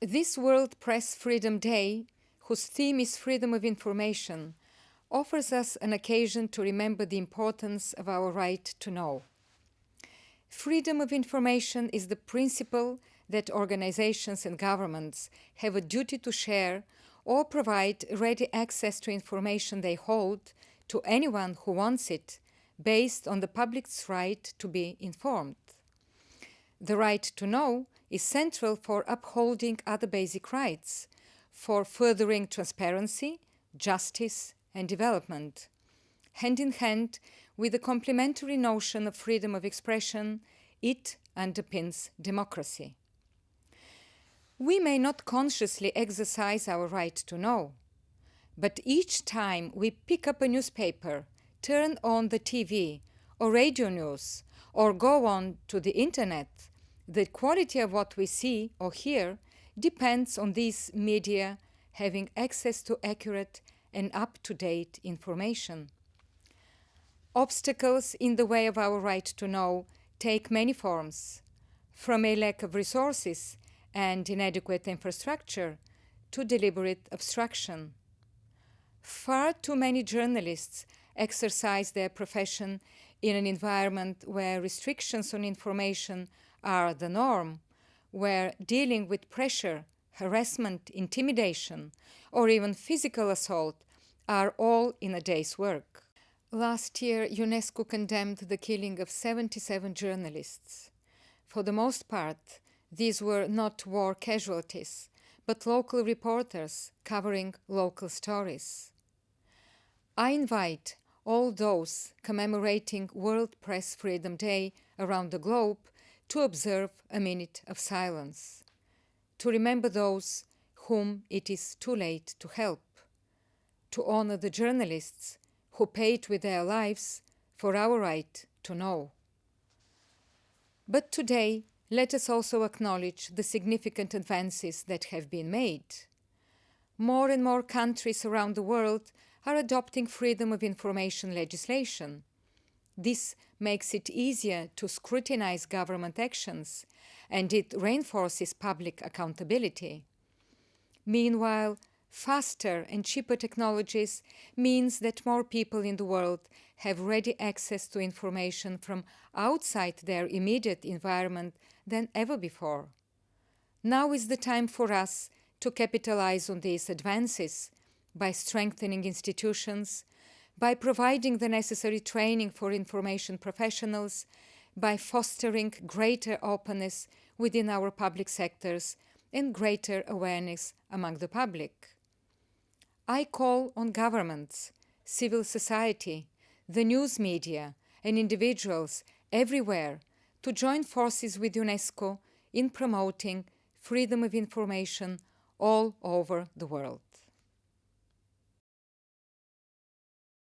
This World Press Freedom Day, whose theme is freedom of information, offers us an occasion to remember the importance of our right to know. Freedom of information is the principle that organizations and governments have a duty to share or provide ready access to information they hold to anyone who wants it, based on the public's right to be informed. The right to know is central for upholding other basic rights, for furthering transparency, justice, and development. Hand in hand with the complementary notion of freedom of expression, it underpins democracy. We may not consciously exercise our right to know, but each time we pick up a newspaper, turn on the TV or radio news, or go on to the internet, the quality of what we see or hear depends on these media having access to accurate and up-to-date information. Obstacles in the way of our right to know take many forms, from a lack of resources and inadequate infrastructure to deliberate obstruction. Far too many journalists exercise their profession in an environment where restrictions on information are the norm, where dealing with pressure, harassment, intimidation, or even physical assault are all in a day's work. Last year, UNESCO condemned the killing of 77 journalists. For the most part, these were not war casualties, but local reporters covering local stories. I invite all those commemorating World Press Freedom Day around the globe to observe a minute of silence, to remember those whom it is too late to help, to honor the journalists who paid with their lives for our right to know. But today, let us also acknowledge the significant advances that have been made. More and more countries around the world are adopting freedom of information legislation. This makes it easier to scrutinize government actions, and it reinforces public accountability. Meanwhile, faster and cheaper technologies means that more people in the world have ready access to information from outside their immediate environment than ever before. Now is the time for us to capitalize on these advances by strengthening institutions, by providing the necessary training for information professionals, by fostering greater openness within our public sectors and greater awareness among the public. I call on governments, civil society, the news media, and individuals everywhere to join forces with UNESCO in promoting freedom of information all over the world.